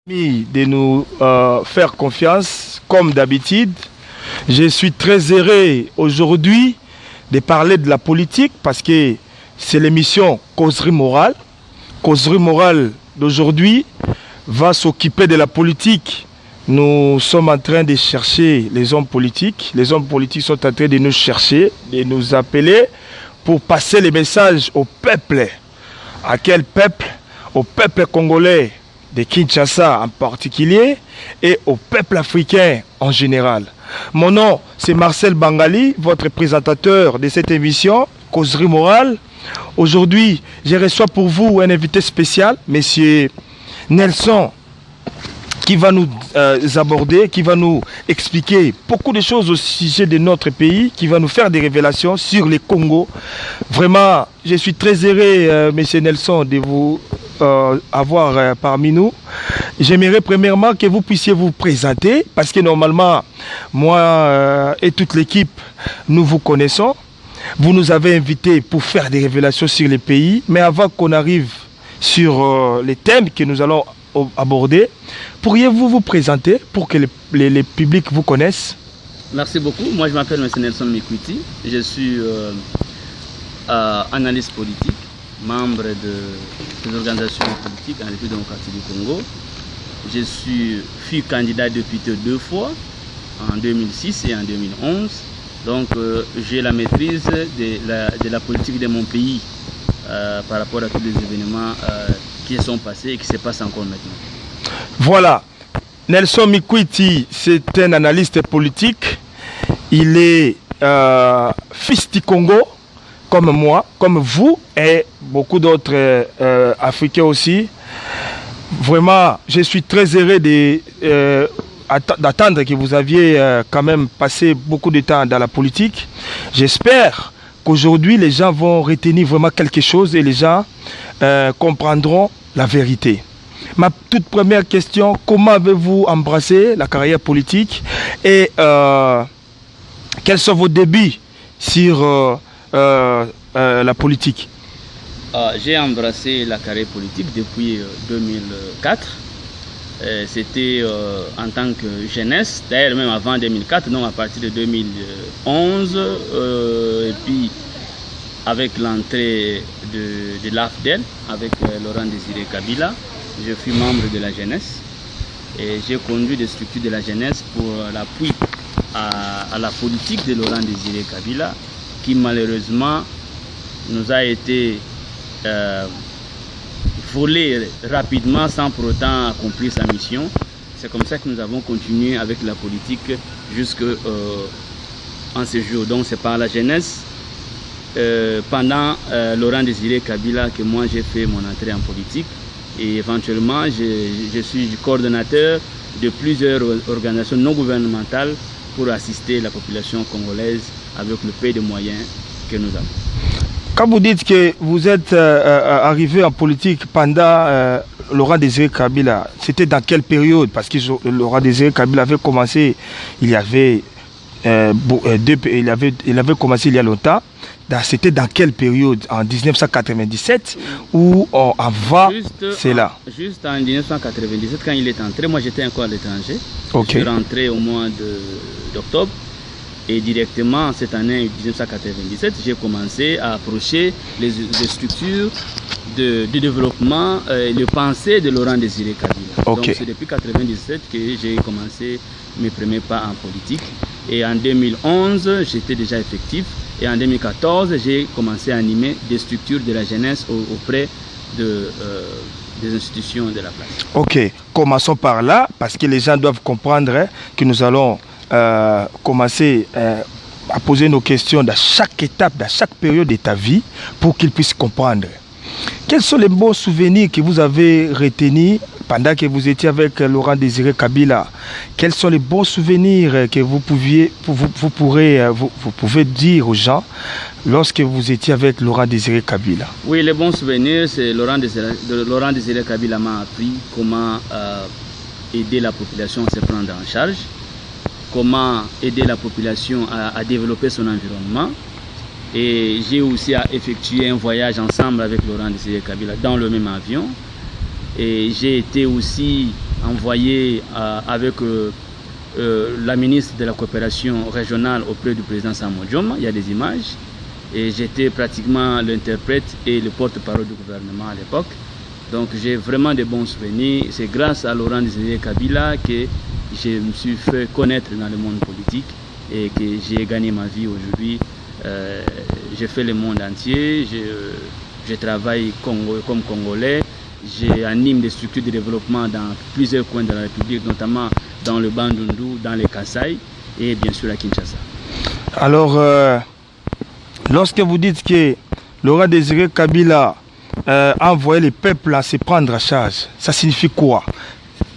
De nous faire confiance comme d'habitude. Je suis très heureux aujourd'hui de parler de la politique parce que c'est l'émission Causerie Morale. Causerie Morale d'aujourd'hui va s'occuper de la politique. Nous sommes en train de chercher les hommes politiques. Les hommes politiques sont en train de nous chercher, de nous appeler pour passer les messages au peuple. À quel peuple? Au peuple congolais de Kinshasa en particulier et au peuple africain en général. Mon nom, c'est Marcel Bangali, votre présentateur de cette émission, Causerie Morale. Aujourd'hui, je reçois pour vous un invité spécial, Monsieur Nelson, qui va nous aborder, qui va nous expliquer beaucoup de choses au sujet de notre pays, qui va nous faire des révélations sur les Congo. Vraiment, je suis très heureux, Monsieur Nelson, de vous avoir parmi nous. J'aimerais premièrement que vous puissiez vous présenter, parce que normalement, moi et toute l'équipe, nous vous connaissons. Vous nous avez invités pour faire des révélations sur les pays, mais avant qu'on arrive sur les thèmes que nous allons aborder, pourriez-vous vous présenter pour que les publics vous connaissent? Merci beaucoup. Moi, je m'appelle M. Nelson Mikwiti. Je suis analyste politique, membre de l'organisation politique en République démocratique du Congo. Je fus candidat député 2 fois, en 2006 et en 2011. Donc, j'ai la maîtrise de la politique de mon pays par rapport à tous les événements qui sont passés et qui se passent encore maintenant. Voilà. Nelson Mikwiti, c'est un analyste politique. Il est fils du Congo, comme moi, comme vous et beaucoup d'autres Africains aussi. Vraiment, je suis très heureux d'attendre que vous aviez quand même passé beaucoup de temps dans la politique. J'espère qu'aujourd'hui, les gens vont retenir vraiment quelque chose et les gens comprendront la vérité. Ma toute première question, comment avez-vous embrassé la carrière politique et quels sont vos débuts sur la politique? J'ai embrassé la carrière politique depuis 2004. C'était en tant que jeunesse, d'ailleurs même avant 2004, non, à partir de 2011, et puis avec l'entrée de l'AFDEL, avec Laurent Désiré Kabila, je fus membre de la jeunesse et j'ai conduit des structures de la jeunesse pour l'appui à la politique de Laurent Désiré Kabila, qui malheureusement nous a été volé rapidement sans pour autant accomplir sa mission. C'est comme ça que nous avons continué avec la politique jusqu'en ce jour. Donc c'est par la jeunesse, pendant Laurent Désiré Kabila, que moi j'ai fait mon entrée en politique. Et éventuellement, je suis coordonnateur de plusieurs organisations non gouvernementales pour assister la population congolaise avec le peu de moyens que nous avons. Quand vous dites que vous êtes arrivé en politique pendant Laurent Désiré Kabila, c'était dans quelle période? Parce que Laurent Désiré Kabila avait commencé, il avait commencé il y a longtemps. C'était dans quelle période? En 1997 ou avant? C'est là. Juste en 1997, quand il est entré, moi j'étais encore à l'étranger. Okay. Je suis rentré au mois d'octobre. Et directement, cette année 1997, j'ai commencé à approcher les structures de développement et de pensée de Laurent Désiré Kabila. Okay. Donc c'est depuis 1997 que j'ai commencé mes premiers pas en politique. Et en 2011, j'étais déjà effectif. Et en 2014, j'ai commencé à animer des structures de la jeunesse auprès des institutions de la place. Ok, commençons par là, parce que les gens doivent comprendre que nous allons commencer à poser nos questions dans chaque étape, dans chaque période de ta vie, pour qu'ils puissent comprendre. Quels sont les bons souvenirs que vous avez retenus pendant que vous étiez avec Laurent Désiré Kabila? Quels sont les bons souvenirs que vous pouvez dire aux gens lorsque vous étiez avec Laurent Désiré Kabila? Oui, les bons souvenirs, c'est Laurent Désiré Kabila m'a appris comment aider la population à se prendre en charge, comment aider la population à développer son environnement. Et j'ai aussi effectué un voyage ensemble avec Laurent Désiré Kabila dans le même avion. Et j'ai été aussi envoyé avec la ministre de la coopération régionale auprès du président Samuel Dioma. Il y a des images. Et j'étais pratiquement l'interprète et le porte-parole du gouvernement à l'époque. Donc j'ai vraiment de bons souvenirs. C'est grâce à Laurent Désiré Kabila que je me suis fait connaître dans le monde politique et que j'ai gagné ma vie aujourd'hui. J'ai fait le monde entier, je travaille comme Congolais, j'anime des structures de développement dans plusieurs coins de la République, notamment dans le Bandundu, dans les Kasaï et bien sûr à Kinshasa. Alors, lorsque vous dites que Laurent Désiré Kabila a envoyé les peuples à se prendre à charge, ça signifie quoi?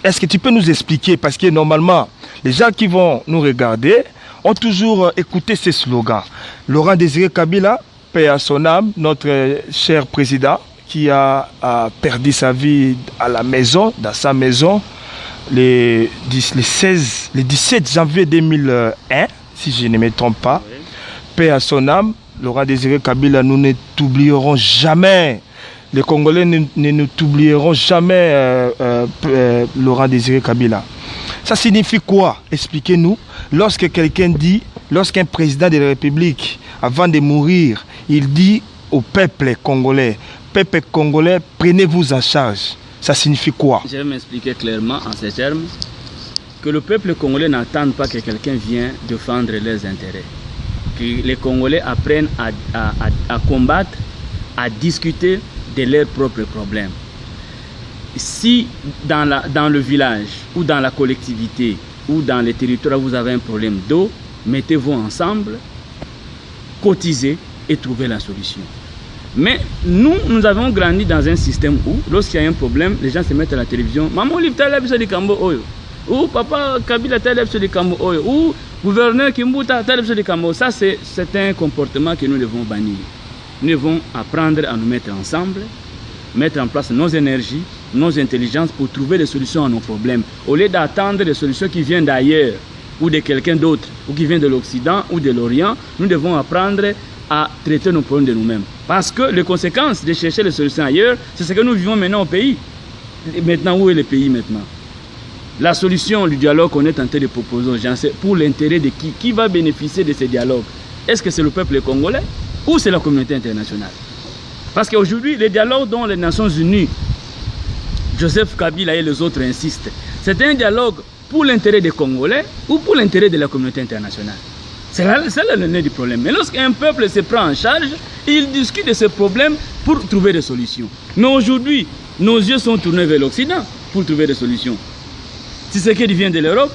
Est-ce que tu peux nous expliquer? Parce que normalement, les gens qui vont nous regarder ont toujours écouté ces slogans. Laurent Désiré Kabila, paix à son âme, notre cher président, qui a perdu sa vie à la maison, dans sa maison, le 17 janvier 2001, si je ne me trompe pas. Oui. Paix à son âme, Laurent Désiré Kabila, nous ne t'oublierons jamais. Les Congolais ne nous t'oublieront jamais, Laurent Désiré Kabila. Ça signifie quoi? Expliquez-nous. Lorsque quelqu'un dit, lorsqu'un président de la République, avant de mourir, il dit au peuple congolais, prenez-vous en charge. Ça signifie quoi? Je vais m'expliquer clairement en ces termes. Que le peuple congolais n'attende pas que quelqu'un vienne défendre leurs intérêts. Que les Congolais apprennent à combattre, à discuter de leurs propres problèmes. Si dans le village ou dans la collectivité ou dans les territoires vous avez un problème d'eau, mettez-vous ensemble, cotisez et trouvez la solution. Mais nous avons grandi dans un système où, lorsqu'il y a un problème, les gens se mettent à la télévision. Maman, Olive, t'as l'habitude de Kambo Oyo. Ou papa Kabila, t'as l'habitude de Kambo Oyo. Ou gouverneur Kimbuta, t'as l'habitude de Kambo. Ça, c'est un comportement que nous devons bannir. Nous devons apprendre à nous mettre ensemble, mettre en place nos énergies, nos intelligences pour trouver des solutions à nos problèmes. Au lieu d'attendre des solutions qui viennent d'ailleurs ou de quelqu'un d'autre, ou qui vient de l'Occident ou de l'Orient, nous devons apprendre à traiter nos problèmes de nous-mêmes. Parce que les conséquences de chercher les solutions ailleurs, c'est ce que nous vivons maintenant au pays. Et maintenant, où est le pays maintenant? La solution du dialogue qu'on est tenté de proposer aux gens, c'est pour l'intérêt de qui? Qui va bénéficier de ces dialogues? Est-ce que c'est le peuple congolais ou c'est la communauté internationale? Parce qu'aujourd'hui, les dialogues dont les Nations Unies, Joseph Kabila et les autres insistent, c'est un dialogue pour l'intérêt des Congolais ou pour l'intérêt de la communauté internationale. C'est là le nœud du problème. Mais lorsqu'un peuple se prend en charge, il discute de ce problème pour trouver des solutions. Mais aujourd'hui, nos yeux sont tournés vers l'Occident pour trouver des solutions. Si c'est qu'il vient de l'Europe,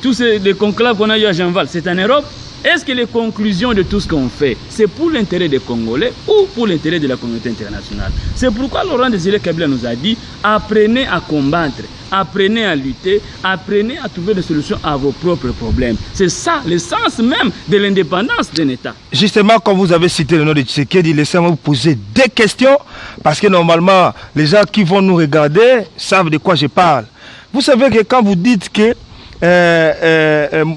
tous les conclaves qu'on a eu à Jean-Val, c'est en Europe. Est-ce que les conclusions de tout ce qu'on fait, c'est pour l'intérêt des Congolais ou pour l'intérêt de la communauté internationale? C'est pourquoi Laurent Désiré Kabila nous a dit, apprenez à combattre, apprenez à lutter, apprenez à trouver des solutions à vos propres problèmes. C'est ça, le sens même de l'indépendance d'un État. Justement, comme vous avez cité le nom de Tshisekedi, laissez-moi vous poser des questions, parce que normalement, les gens qui vont nous regarder savent de quoi je parle. Vous savez que quand vous dites que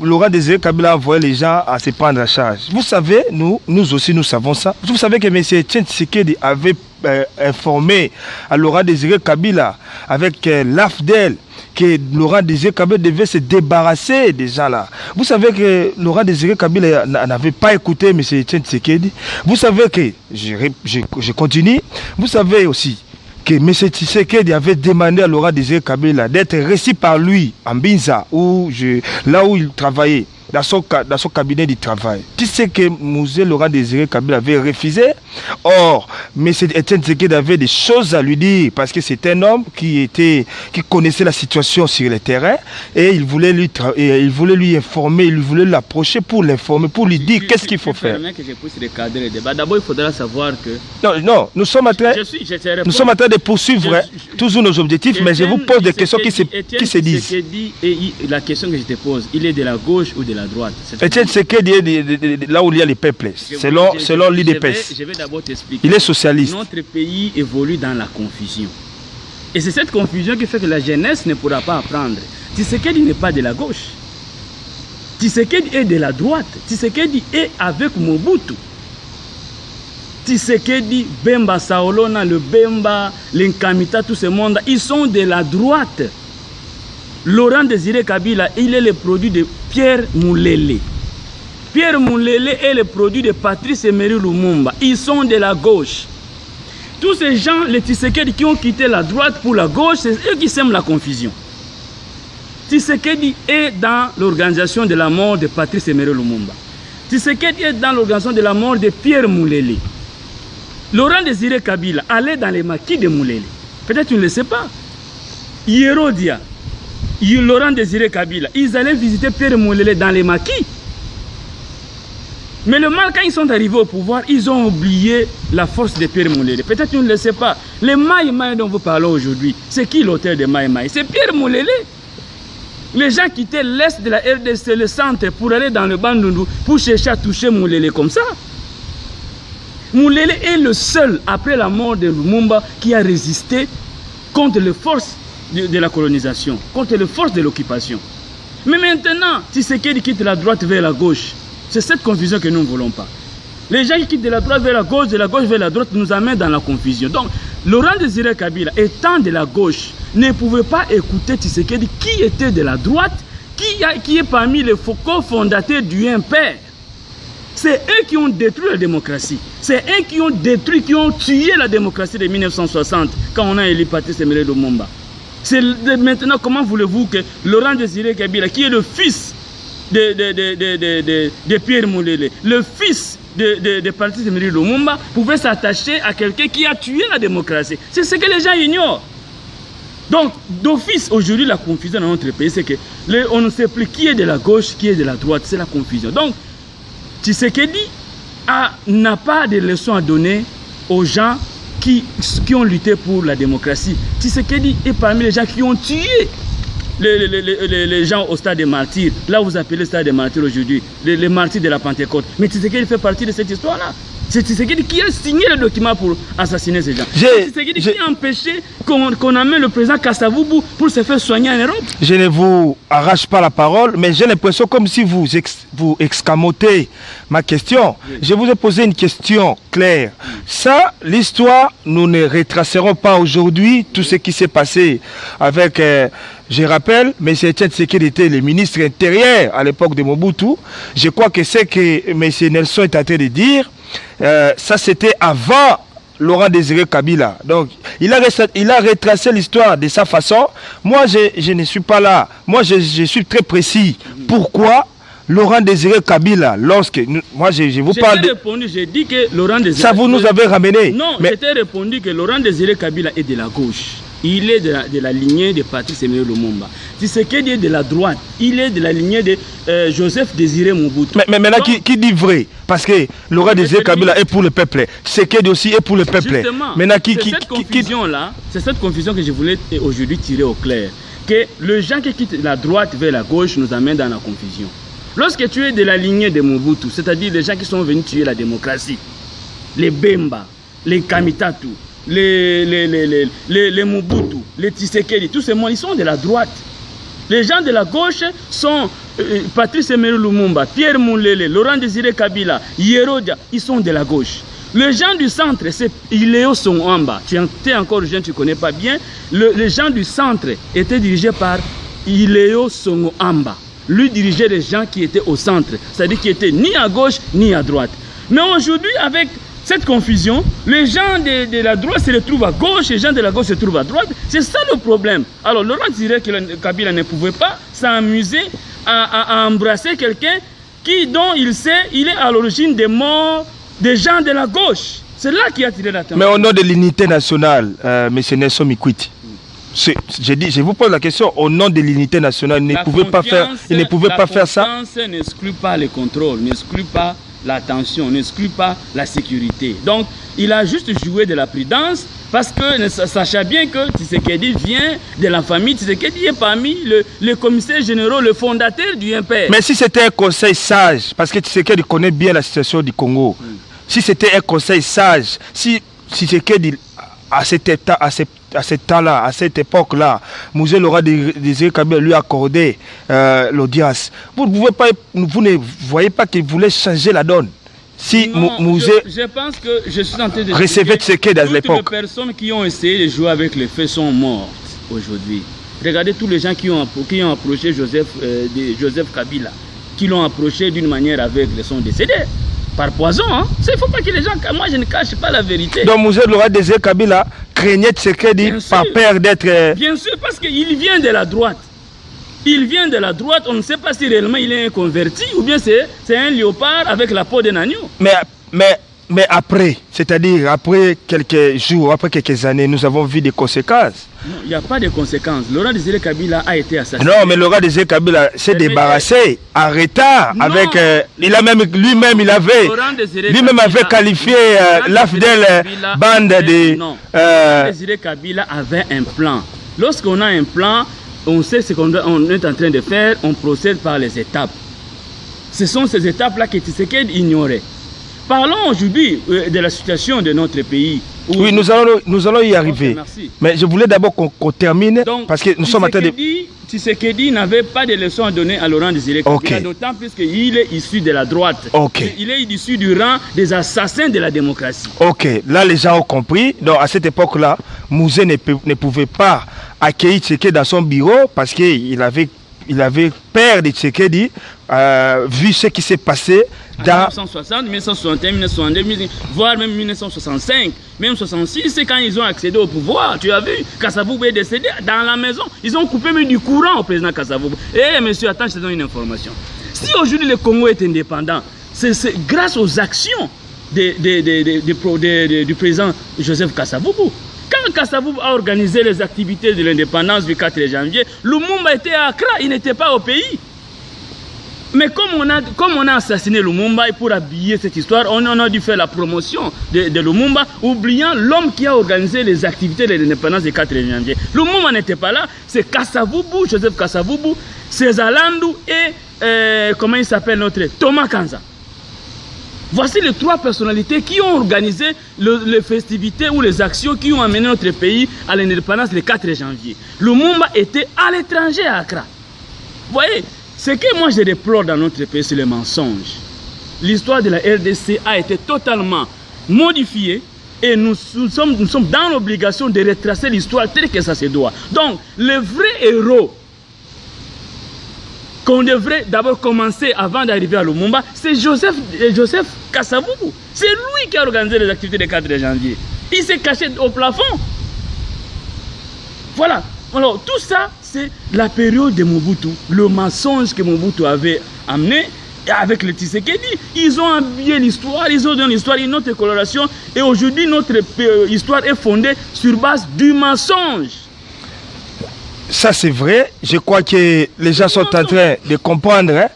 Laurent Désiré Kabila a envoyé les gens à se prendre en charge. Vous savez, nous aussi nous savons ça. Vous savez que M. Etienne Tshisekedi avait informé à Laurent Désiré Kabila avec l'AFDEL que Laurent Désiré Kabila devait se débarrasser des gens là. Vous savez que Laurent Désiré Kabila n'avait pas écouté M. Etienne Tshisekedi. Vous savez que, je continue, vous savez aussi que M. Tshisekedi avait demandé à Laurent Désiré Kabila d'être reçu par lui en Binza, là où il travaillait, dans son cabinet de travail. Tu sais que M. Laurent Désiré Kabila avait refusé. Or, M. Etienne Tshisekedi avait des choses à lui dire parce que c'est un homme qui connaissait la situation sur le terrain et il voulait lui informer, il voulait l'approcher pour l'informer, pour lui dire qu'est-ce qu'il faut faire. Que je puisse recadrer le débat. D'abord, il faudra savoir que... Non, nous sommes en train de poursuivre toujours nos objectifs, mais je vous pose des questions qui se disent. Et la question que je te pose, il est de la gauche ou de la droite? Etienne Tshisekedi est là où il y a les peuples, selon l'IDPS. Je vais d'abord t'expliquer. Il est socialiste. Notre pays évolue dans la confusion. Et c'est cette confusion qui fait que la jeunesse ne pourra pas apprendre. Tshisekedi n'est pas de la gauche. Tshisekedi est de la droite. Tshisekedi est avec Mobutu. Tshisekedi, Bemba Saolona, le Bemba, l'Inkamita, tout ce monde, ils sont de la droite. Laurent Désiré Kabila, il est le produit de Pierre Moulele. Pierre Moulele est le produit de Patrice Emery Lumumba. Ils sont de la gauche. Tous ces gens, les Tshisekedi qui ont quitté la droite pour la gauche, c'est eux qui sèment la confusion. Tshisekedi est dans l'organisation de la mort de Patrice Emery Lumumba. Tshisekedi est dans l'organisation de la mort de Pierre Moulele. Laurent Désiré Kabila allait dans les maquis de Moulele. Peut-être tu ne le sais pas. Hérodia, Laurent Désiré Kabila, ils allaient visiter Pierre Moulele dans les maquis. Mais le mal, quand ils sont arrivés au pouvoir, ils ont oublié la force de Pierre Moulele. Peut-être tu ne le sais pas. Les Maï-Maï dont vous parlez aujourd'hui, c'est qui l'auteur de Maï-Maï? C'est Pierre Moulele. Les gens quittaient l'est de la RDC, le centre, pour aller dans le Bandundu, pour chercher à toucher Moulele comme ça. Moulele est le seul, après la mort de Lumumba, qui a résisté contre les forces de la colonisation, contre les forces de l'occupation. Mais maintenant, Tshisekedi quitte la droite vers la gauche. C'est cette confusion que nous ne voulons pas. Les gens qui quittent de la droite vers la gauche, de la gauche vers la droite, nous amènent dans la confusion. Donc, Laurent Désiré Kabila, étant de la gauche, ne pouvait pas écouter Tshisekedi, qui était de la droite, qui est parmi les co-fondateurs du MPR. C'est eux qui ont détruit la démocratie. C'est eux qui ont détruit, qui ont tué la démocratie de 1960, quand on a élu Patrice Emery Lumumba. Maintenant, comment voulez-vous que Laurent Désiré Kabila, qui est le fils de Pierre Moulele, le fils de Patrice Emery Lumumba, pouvait s'attacher à quelqu'un qui a tué la démocratie? C'est ce que les gens ignorent. Donc, d'office, aujourd'hui, la confusion dans notre pays, c'est que on ne sait plus qui est de la gauche, qui est de la droite. C'est la confusion. Donc, Tshisekedi n'a pas de leçons à donner aux gens qui ont lutté pour la démocratie. Tshisekedi est parmi les gens qui ont tué les gens au stade des martyrs. Là, vous appelez le stade des martyrs aujourd'hui, les martyrs de la Pentecôte. Mais Tshisekedi fait partie de cette histoire-là. C'est Tshisekedi qui a signé le document pour assassiner ces gens. C'est Tshisekedi qui a empêché qu'on amène le président Kasavubu pour se faire soigner en Europe. Je ne vous arrache pas la parole, mais j'ai l'impression comme si vous escamotez ma question. Oui. Je vous ai posé une question claire. Ça, l'histoire, nous ne retracerons pas aujourd'hui tout ce qui s'est passé avec... je rappelle, M. Etienne Tshisekedi était le ministre intérieur à l'époque de Mobutu. Je crois que c'est que M. Nelson est en train de dire. Ça, c'était avant Laurent Désiré Kabila. Donc, il a retracé l'histoire de sa façon. Moi, je ne suis pas là. Moi, je suis très précis. Pourquoi Laurent Désiré Kabila, lorsque... Moi, je vous parle de... J'ai dit que Laurent Désiré... Ça, vous nous avez ramené. Non, mais... j'étais répondu que Laurent Désiré Kabila est de la gauche. Il est de la lignée de Patrice Emery Lumumba. Tshisekedi est de la droite. Il est de la lignée de Joseph Désiré Mobutu. Mais maintenant, qui dit vrai? Parce que Laurent Désiré Kabila est pour le peuple. Tshisekedi aussi est pour le peuple. Justement, c'est cette confusion que je voulais aujourd'hui tirer au clair. Que les gens qui quittent la droite vers la gauche nous amènent dans la confusion. Lorsque tu es de la lignée de Mobutu, c'est-à-dire les gens qui sont venus tuer la démocratie, les Bemba, les Kamitatu, les Mobutu, les Tshisekedi, tous ces gens, ils sont de la droite. Les gens de la gauche sont Patrice Emery Lumumba, Pierre Moulele, Laurent Désiré Kabila, Hérodia, ils sont de la gauche. Les gens du centre, c'est Iléo Songamba. Tu es encore jeune, tu ne connais pas bien. Les gens du centre étaient dirigés par Iléo Songamba. Lui dirigeait les gens qui étaient au centre, c'est-à-dire qui étaient ni à gauche ni à droite. Mais aujourd'hui, avec cette confusion, les gens de la droite se retrouvent à gauche, les gens de la gauche se trouvent à droite. C'est ça le problème. Alors Laurent dirait que Kabila ne pouvait pas s'amuser à embrasser quelqu'un dont il sait il est à l'origine des morts des gens de la gauche. C'est là qui a tiré l'attention. Mais au nom de l'unité nationale, M. Nelson Mikwiti, je vous pose la question, au nom de l'unité nationale, il ne pouvait pas faire ça. La confiance n'exclut pas le contrôle, n'exclut pas l'attention, n'exclut pas la sécurité. Donc, il a juste joué de la prudence parce que, sachant bien que Tshisekedi vient de la famille, Tshisekedi est parmi les commissaires généraux, le fondateur du MPR. Mais si c'était un conseil sage, parce que Tshisekedi connaît bien la situation du Congo, si c'était un conseil sage, si Tshisekedi, à cet temps-là, à cette époque-là, Moussé Laurent Désiré Kabila lui accordé l'audience. Vous ne voyez pas qu'il voulait changer la donne. si Non, Mouzé je pense que je suis en train de recevait Tshisekedi à l'époque. Toutes les personnes qui ont essayé de jouer avec les faits sont mortes aujourd'hui. Regardez tous les gens qui ont approché Joseph Kabila, qui l'ont approché d'une manière aveugle, ils sont décédés. Par poison, hein? Il ne faut pas que les gens... Moi, je ne cache pas la vérité. Donc, Mouzé Laurent Désiré Kabila craignait Tshisekedi par peur d'être... Bien sûr, parce qu'il vient de la droite. Il vient de la droite, on ne sait pas si réellement il est un converti ou bien c'est un léopard avec la peau d'un agneau. Mais après, c'est-à-dire après quelques jours, après quelques années, nous avons vu des conséquences. Non, il n'y a pas de conséquences. Laurent Désiré Kabila a été assassiné. Non, mais Laurent Désiré Kabila s'est débarrassé en retard avec... lui-même avait qualifié l'AFDEL bande de... Laurent Désiré Kabila avait un plan. Lorsqu'on a un plan, on sait ce qu'on est en train de faire, on procède par les étapes. Ce sont ces étapes-là que Tshisekedi ignorait. Parlons aujourd'hui de la situation de notre pays. Oui, nous allons y arriver. Okay, mais je voulais d'abord qu'on termine. Donc, parce que nous sommes en train de... Tshisekedi n'avait pas de leçons à donner à Laurent Désiré Kabila, d'autant plus qu'il est issu de la droite. Il est issu du rang des assassins de la démocratie. Ok, là les gens ont compris. Donc à cette époque-là, Mouzé ne pouvait pas accueillir Tshisekedi dans son bureau parce qu'il avait peur de Tshisekedi, vu ce qui s'est passé dans 1960, 1961, 1962, voire même 1965, même 1966, c'est quand ils ont accédé au pouvoir. Tu as vu, Kassavoubou est décédé dans la maison. Ils ont coupé même du courant au président Kassavoubou. Eh monsieur, attends, je te donne une information. Si aujourd'hui le Congo est indépendant, c'est grâce aux actions du président Joseph Kassavoubou. Quand Kassavoubou a organisé les activités de l'indépendance du 4 janvier, Lumumba était à Accra, il n'était pas au pays. Mais comme on a assassiné Lumumba, et pour habiller cette histoire, on a dû faire la promotion de Lumumba, oubliant l'homme qui a organisé les activités de l'indépendance du 4 janvier. Lumumba n'était pas là, c'est Kassavoubou, Joseph Kassavoubou, César Landou et comment il s'appelle notre Thomas Kanza. Voici les trois personnalités qui ont organisé les festivités ou les actions qui ont amené notre pays à l'indépendance le 4 janvier. Lumumba était à l'étranger à Accra. Vous voyez, ce que moi je déplore dans notre pays, c'est le mensonge. L'histoire de la RDC a été totalement modifiée et nous sommes dans l'obligation de retracer l'histoire telle que ça se doit. Donc, le vrai héros qu'on devrait d'abord commencer avant d'arriver à Lumumba, c'est Joseph Kassavoubou. C'est lui qui a organisé les activités du 4 janvier. Il s'est caché au plafond. Voilà. Alors, tout ça, c'est la période de Mobutu, le mensonge que Mobutu avait amené avec le Tshisekedi. Ils ont habillé l'histoire, ils ont donné l'histoire, une autre coloration. Et aujourd'hui, notre histoire est fondée sur base du mensonge. Ça, c'est vrai. Je crois que les gens sont en train de comprendre. Hein?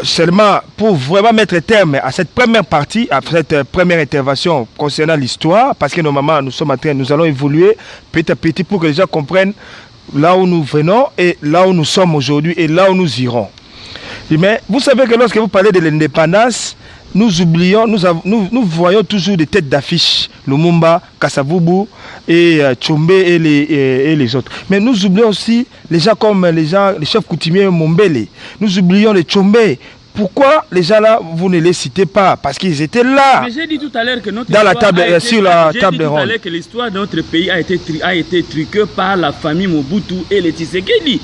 Seulement, pour vraiment mettre terme à cette première partie, à cette première intervention concernant l'histoire, parce que normalement, nous allons évoluer petit à petit pour que les gens comprennent là où nous venons et là où nous sommes aujourd'hui et là où nous irons. Mais vous savez que lorsque vous parlez de l'indépendance, nous oublions, nous voyons toujours des têtes d'affiche, Lumumba, Kassavoubou et Tchombe et les autres. Mais nous oublions aussi les gens comme les chefs coutumiers Mombele. Nous oublions les Tchombe. Pourquoi les gens là, vous ne les citez pas? Parce qu'ils étaient là. Mais j'ai dit tout à l'heure que notre sur la table ronde. J'ai dit tout à l'heure que l'histoire de notre pays a été truquée par la famille Mobutu et les Tshisekedi.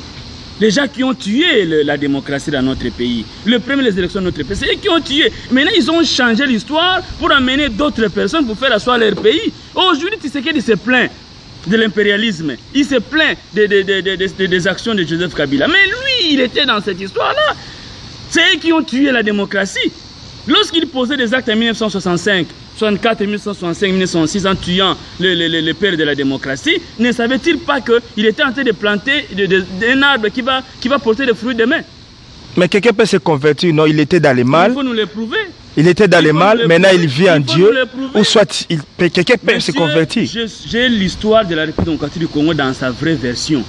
Les gens qui ont tué la démocratie dans notre pays, les premières élections de notre pays, c'est eux qui ont tué. Maintenant, ils ont changé l'histoire pour amener d'autres personnes pour faire asseoir leur pays. Aujourd'hui, Tshisekedi se plaint de l'impérialisme. Il se plaint des actions de Joseph Kabila. Mais lui, il était dans cette histoire-là. C'est eux qui ont tué la démocratie. Lorsqu'il posait des actes en 1965, 64, 1965, 1966, en tuant le père de la démocratie, ne savait-il pas qu'il était en train de planter un arbre qui va porter des fruits demain? Mais quelqu'un peut se convertir, non? Il était dans les mal. Il faut nous le prouver. Il était dans les mal, maintenant il vit en Dieu. Ou soit quelqu'un peut se convertir. J'ai l'histoire de la République démocratique du Congo dans sa vraie version.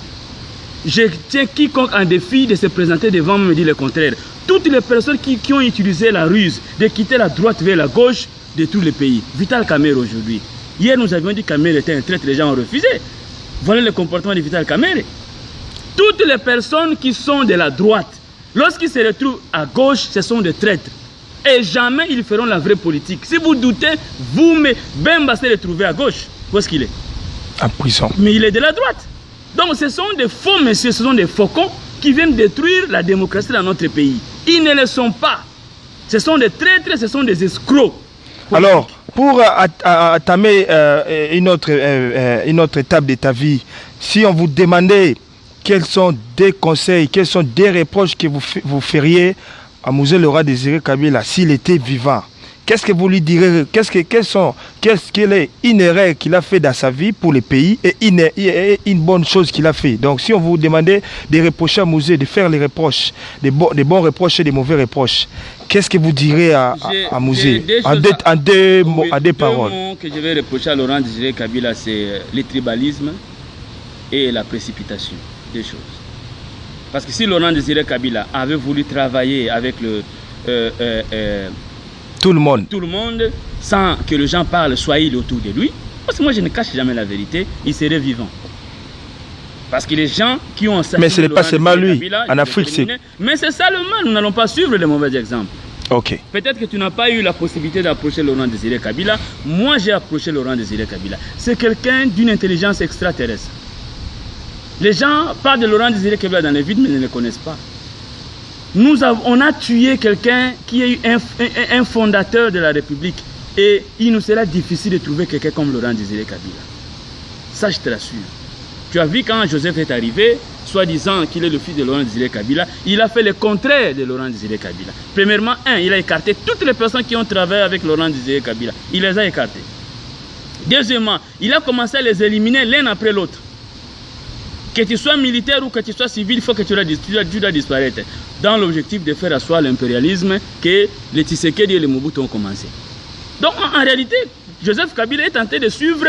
Je tiens quiconque en défi de se présenter devant moi me dit le contraire. Toutes les personnes qui ont utilisé la ruse de quitter la droite vers la gauche de tous les pays. Vital Kamerhe aujourd'hui. Hier nous avions dit que Kamerhe était un traître, les gens ont refusé. Voilà le comportement de Vital Kamerhe. Toutes les personnes qui sont de la droite, lorsqu'ils se retrouvent à gauche, ce sont des traîtres. Et jamais ils feront la vraie politique. Si vous doutez, vous, mais Bemba s'est retrouvé à gauche. Où est-ce qu'il est? En prison. Mais il est de la droite. Donc ce sont des faux messieurs, ce sont des faucons qui viennent détruire la démocratie dans notre pays. Ils ne le sont pas. Ce sont des traîtres, ce sont des escrocs. Alors, pour entamer une autre étape de ta vie, si on vous demandait quels sont des conseils, quels sont des reproches que vous feriez à Mouzé Laurent Désiré Kabila s'il était vivant, qu'est-ce que vous lui direz? Quelle est une erreur qu'il a fait dans sa vie pour le pays et une bonne chose qu'il a fait? Donc si on vous demandait de reprocher à Mouzé, de faire les reproches, des bons reproches et des mauvais reproches, qu'est-ce que vous direz à Mouzé en deux paroles? Mots que je vais reprocher à Laurent Désiré Kabila, c'est le tribalisme et la précipitation. Deux choses. Parce que si Laurent Désiré Kabila avait voulu travailler avec tout le monde sans que les gens parlent swahili autour de lui, parce que moi je ne cache jamais la vérité, il serait vivant. Parce que les gens qui ont... Mais ce n'est pas seulement lui, Kabila, en Afrique c'est... Mais c'est ça le mal, nous n'allons pas suivre les mauvais exemples. Ok. Peut-être que tu n'as pas eu la possibilité d'approcher Laurent Désiré Kabila. Moi j'ai approché Laurent Désiré Kabila. C'est quelqu'un d'une intelligence extraterrestre. Les gens parlent de Laurent Désiré Kabila dans les vides, mais ne le connaissent pas. On a tué quelqu'un qui est un fondateur de la République. Et il nous sera difficile de trouver quelqu'un comme Laurent Désiré Kabila. Ça, je te l'assure. Tu as vu quand Joseph est arrivé, soi-disant qu'il est le fils de Laurent Désiré Kabila, il a fait le contraire de Laurent Désiré Kabila. Premièrement, il a écarté toutes les personnes qui ont travaillé avec Laurent Désiré Kabila. Il les a écartées. Deuxièmement, il a commencé à les éliminer l'un après l'autre. Que tu sois militaire ou que tu sois civil, il faut que tu dois disparaître. Dans l'objectif de faire asseoir l'impérialisme que les Tshisekedi et les Mobutu ont commencé. Donc en réalité, Joseph Kabila est tenté de suivre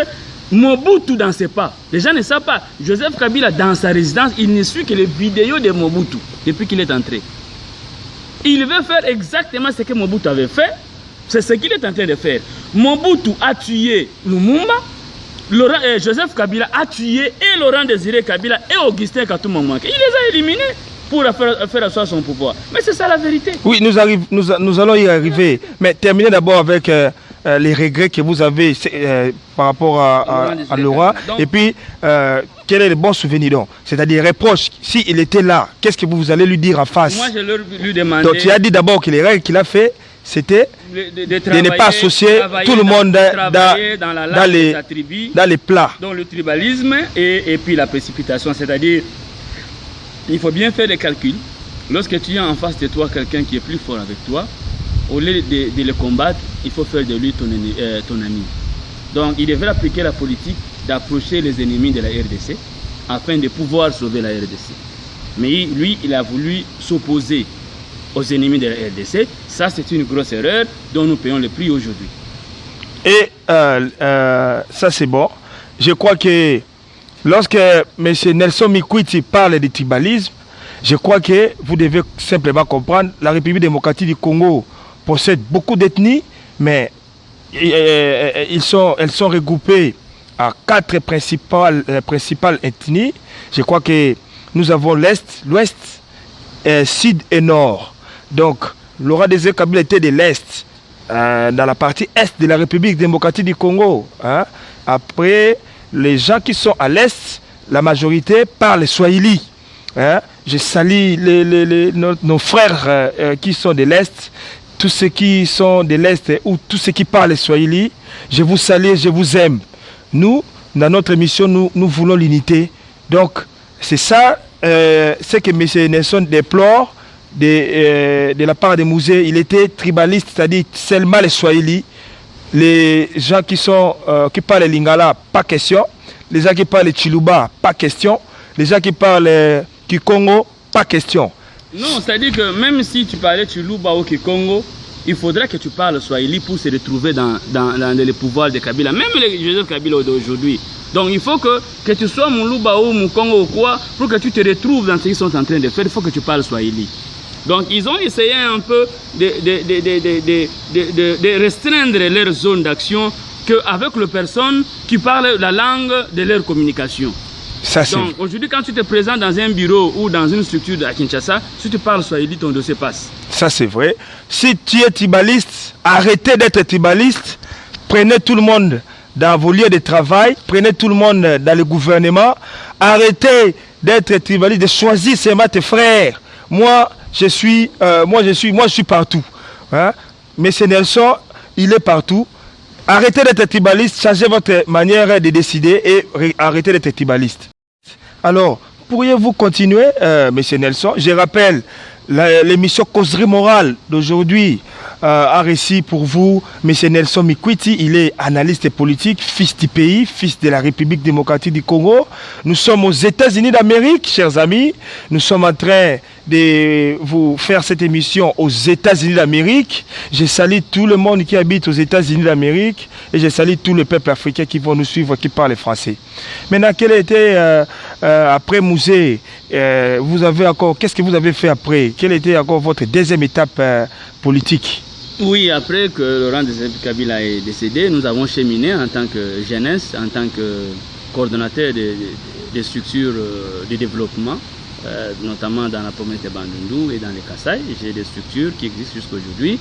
Mobutu dans ses pas. Les gens ne savent pas. Joseph Kabila, dans sa résidence, il ne suit que les vidéos de Mobutu depuis qu'il est entré. Il veut faire exactement ce que Mobutu avait fait. C'est ce qu'il est en train de faire. Mobutu a tué Lumumba. Joseph Kabila a tué et Laurent Désiré Kabila et Augustin Katouma Mouanké. Il les a éliminés pour faire asseoir son pouvoir. Mais c'est ça la vérité. Oui, nous allons y arriver. Mais terminez d'abord avec les regrets que vous avez par rapport à Laurent. Et puis, quel est le bon souvenir donc? C'est-à-dire, reproche, s'il était là, qu'est-ce que vous allez lui dire en face? Moi, je lui demandais... Donc, tu as dit d'abord que les règles qu'il a fait, c'était de ne pas associer tout le monde dans les plats. Donc le tribalisme et puis la précipitation, c'est-à-dire il faut bien faire des calculs. Lorsque tu as en face de toi quelqu'un qui est plus fort avec toi, au lieu de le combattre, il faut faire de lui ton ami. Donc il devrait appliquer la politique d'approcher les ennemis de la RDC afin de pouvoir sauver la RDC. Mais lui, il a voulu s'opposer aux ennemis de la RDC. Ça, c'est une grosse erreur dont nous payons le prix aujourd'hui. Et ça, c'est bon. Je crois que lorsque M. Nelson Mikwiti parle de tribalisme, je crois que vous devez simplement comprendre la République démocratique du Congo possède beaucoup d'ethnies, mais elles sont regroupées à 4 principales ethnies. Je crois que nous avons l'Est, l'Ouest, Sud et Nord. Donc, Laurent Désiré Kabila était de l'Est, dans la partie Est de la République démocratique du Congo. Hein. Après, les gens qui sont à l'Est, la majorité parlent swahili. Hein. Je salue nos frères qui sont de l'Est, tous ceux qui sont de l'Est ou tous ceux qui parlent swahili. Je vous salue, je vous aime. Nous, dans notre émission, nous voulons l'unité. Donc, c'est ça ce que M. Nelson déplore. De la part des musées, il était tribaliste, c'est-à-dire seulement les Swahili. Les gens qui parlent Lingala, pas question. Les gens qui parlent Chiluba, pas question. Les gens qui parlent Kikongo, pas question. Non, c'est-à-dire que même si tu parlais Chiluba ou Kikongo, il faudrait que tu parles Swahili pour se retrouver dans le pouvoir de Kabila. Même les Joseph Kabila d'aujourd'hui. Donc il faut que tu sois Muluba ou Mukongo ou quoi, pour que tu te retrouves dans ce qu'ils sont en train de faire, il faut que tu parles Swahili. Donc ils ont essayé un peu de restreindre leur zone d'action qu'avec les personnes qui parlent la langue de leur communication. Donc aujourd'hui quand tu te présentes dans un bureau ou dans une structure à Kinshasa, si tu parles Swahili, ton dossier passe. Ça c'est vrai. Si tu es tribaliste, arrêtez d'être tribaliste. Prenez tout le monde dans vos lieux de travail. Prenez tout le monde dans le gouvernement. Arrêtez d'être tribaliste, de choisir seulement tes frères. Moi, je suis partout. Hein? Monsieur Nelson, il est partout. Arrêtez d'être tribaliste, changez votre manière de décider et arrêtez d'être tribaliste. Alors, pourriez-vous continuer, Monsieur Nelson? Je rappelle l'émission Causerie Morale d'aujourd'hui a réussi pour vous, M. Nelson Mikwiti. Il est analyste politique, fils du pays, fils de la République démocratique du Congo. Nous sommes aux États-Unis d'Amérique, chers amis. Nous sommes en train de vous faire cette émission aux États-Unis d'Amérique. Je salue tout le monde qui habite aux États-Unis d'Amérique et je salue tous les peuples africains qui vont nous suivre, qui parlent français. Maintenant, quel était, après Mouzé, vous avez encore, qu'est-ce que vous avez fait après? Quelle était encore votre deuxième étape politique? Oui, après que Laurent Kabila est décédé, nous avons cheminé en tant que jeunesse, en tant que coordonnateur des structures de développement, notamment dans la province de Bandundu et dans les Kasaï. J'ai des structures qui existent jusqu'à aujourd'hui.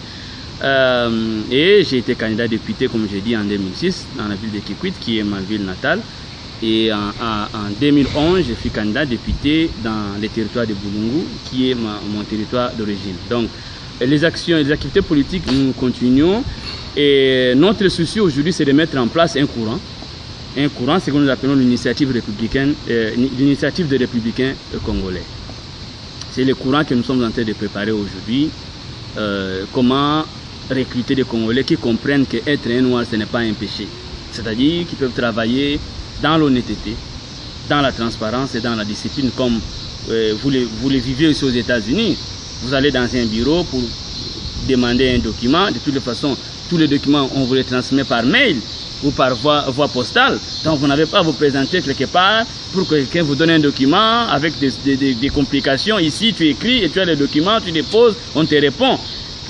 Et j'ai été candidat député, comme j'ai dit, en 2006, dans la ville de Kikwit, qui est ma ville natale. Et en 2011, je suis candidat député dans le territoire de Boulungu, qui est mon territoire d'origine. Donc, les actions et les activités politiques, nous continuons. Et notre souci aujourd'hui, c'est de mettre en place un courant. Un courant, c'est ce que nous appelons l'initiative républicaine, l'initiative des républicains congolais. C'est le courant que nous sommes en train de préparer aujourd'hui. Comment recruter des Congolais qui comprennent qu'être un noir, ce n'est pas un péché. C'est-à-dire qu'ils peuvent travailler dans l'honnêteté, dans la transparence et dans la discipline, comme vous les vivez aussi aux États-Unis. Vous allez dans un bureau pour demander un document. De toutes les façons, tous les documents, on vous les transmet par mail ou par voie postale. Donc vous n'avez pas à vous présenter quelque part pour que quelqu'un vous donne un document avec des complications. Ici, tu écris et tu as les documents, tu déposes, on te répond.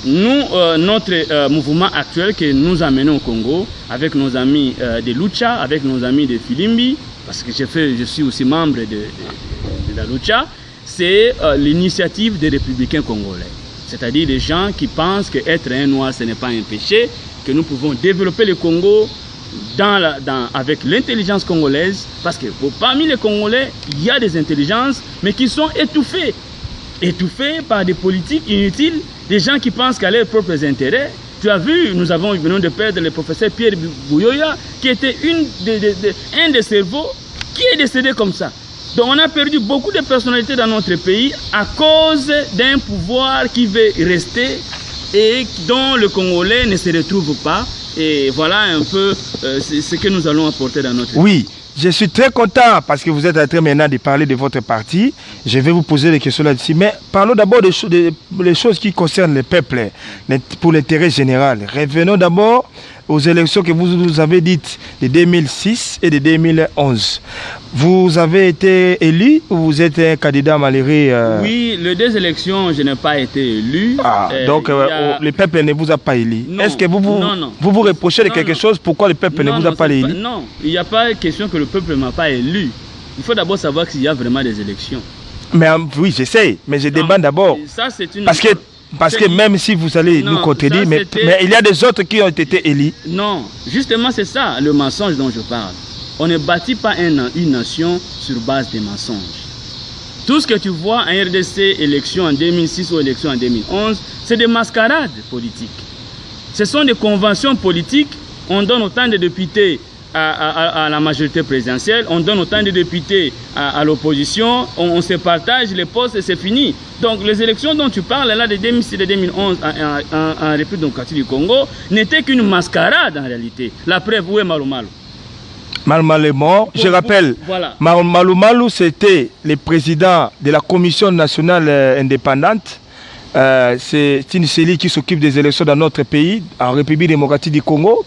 Nous, notre mouvement actuel que nous amenons au Congo, avec nos amis de Lucha, avec nos amis de Filimbi, parce que je suis aussi membre de la Lucha, c'est l'initiative des républicains congolais. C'est-à-dire des gens qui pensent qu'être un noir, ce n'est pas un péché, que nous pouvons développer le Congo avec l'intelligence congolaise, parce que parmi les Congolais, il y a des intelligences, mais qui sont étouffées par des politiques inutiles, des gens qui pensent qu'à leurs propres intérêts. Tu as vu, nous venons de perdre le professeur Pierre Bouyoya, qui était un des cerveaux qui est décédé comme ça. Donc on a perdu beaucoup de personnalités dans notre pays à cause d'un pouvoir qui veut rester et dont le Congolais ne se retrouve pas. Et voilà un peu ce que nous allons apporter dans notre pays. Oui. Je suis très content parce que vous êtes en train maintenant de parler de votre parti. Je vais vous poser des questions là-dessus. Mais parlons d'abord des choses qui concernent le peuple, pour l'intérêt général. Revenons d'abord aux élections que vous nous avez dites de 2006 et de 2011. Vous avez été élu ou vous êtes un candidat malheureux Oui, les deux élections, je n'ai pas été élu. Donc le peuple ne vous a pas élu. Est-ce que vous reprochez de quelque chose? Pourquoi le peuple ne vous a pas élu? Non, il n'y a pas question que le peuple ne m'a pas élu. Il faut d'abord savoir s'il y a vraiment des élections. Mais oui, j'essaie, mais je demande d'abord. Parce que même si vous allez nous contredire, mais il y a des autres qui ont été élus. Non, justement c'est ça le mensonge dont je parle. On ne bâtit pas une nation sur base des mensonges. Tout ce que tu vois en RDC, élection en 2006 ou élection en 2011, c'est des mascarades politiques. Ce sont des conventions politiques. On donne autant de députés à la majorité présidentielle, on donne autant de députés à l'opposition, on se partage les postes et c'est fini. Donc les élections dont tu parles là de 2006 et 2011 en République démocratique du Congo n'étaient qu'une mascarade en réalité. La preuve, où est Malou Malou? Malou Malou est mort. Je rappelle, voilà. Malou Malou c'était le président de la Commission nationale indépendante. C'est une cellule qui s'occupe des élections dans notre pays, en République démocratique du Congo.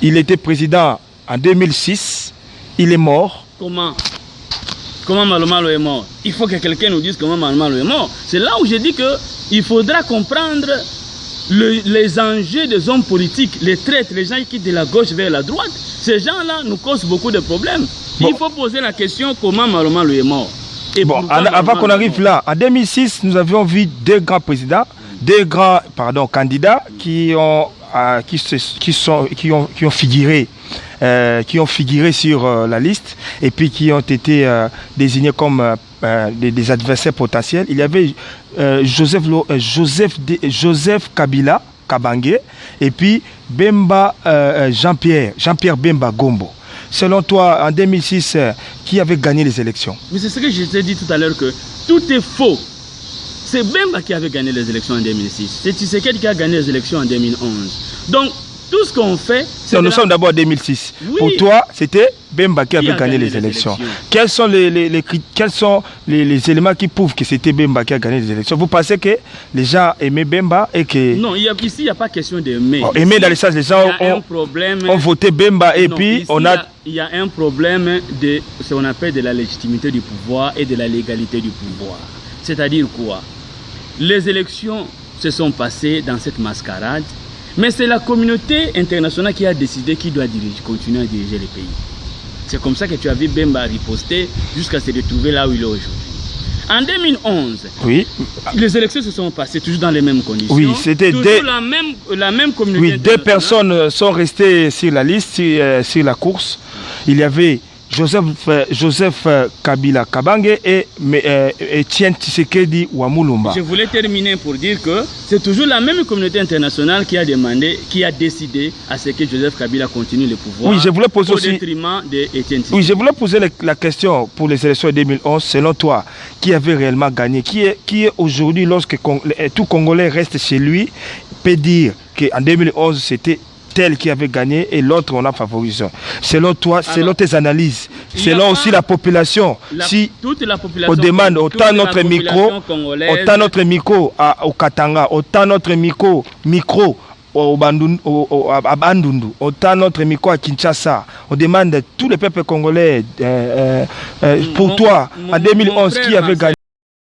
Il était président en 2006, il est mort. Comment Malou Malou est mort? Il faut que quelqu'un nous dise comment Malou Malou est mort. C'est là où je dis qu'il faudra comprendre les enjeux des hommes politiques, les traîtres, les gens qui quittent de la gauche vers la droite. Ces gens-là nous causent beaucoup de problèmes. Bon. Il faut poser la question comment Malou Malou est mort. Et bon, avant qu'on arrive là, en 2006, nous avions vu deux grands présidents. deux grands candidats qui ont figuré sur la liste et puis qui ont été désignés comme des adversaires potentiels. Il y avait Joseph Kabila Kabange et puis Jean-Pierre Bemba Gombo. Selon toi, en 2006, qui avait gagné les élections? Mais c'est ce que je t'ai dit tout à l'heure, que tout est faux. C'est Bemba qui avait gagné les élections en 2006. C'est Tshisekedi qui a gagné les élections en 2011. Donc, tout ce qu'on fait... Nous sommes d'abord en 2006. Oui. Pour toi, c'était Bemba qui avait gagné les élections. Quels sont les éléments qui prouvent que c'était Bemba qui a gagné les élections? Vous pensez que les gens aimaient Bemba et que... Non, ici, il n'y a pas question d'aimer. Oh, aimer dans le sens, les gens ont voté Bemba et puis on a... Il y a un problème de ce qu'on appelle de la légitimité du pouvoir et de la légalité du pouvoir. C'est-à-dire quoi? Les élections se sont passées dans cette mascarade, mais c'est la communauté internationale qui a décidé qui doit continuer à diriger le pays. C'est comme ça que tu as vu Bemba riposter jusqu'à se retrouver là où il est aujourd'hui. En 2011, oui, les élections se sont passées toujours dans les mêmes conditions. Oui, c'était la même communauté. Oui, deux personnes sont restées sur la liste, sur la course. Il y avait Joseph Kabila Kabange et Etienne Tshisekedi Wamulumba. Je voulais terminer pour dire que c'est toujours la même communauté internationale qui a décidé à ce que Joseph Kabila continue le pouvoir. Oui, je voulais poser au détriment d'Etienne Tshisekedi. Oui, je voulait poser la question pour les élections de 2011. Selon toi, qui avait réellement gagné? Qui est aujourd'hui, lorsque tout Congolais reste chez lui, peut dire qu'en 2011, c'était tel qui avait gagné et l'autre on a favorisé. Selon toi, selon tes analyses, selon aussi la population, si toute la population, on demande autant notre micro au Katanga, autant notre micro à Bandundu, autant notre micro à Kinshasa, on demande tous les peuples congolais pour toi en 2011 qui avait gagné.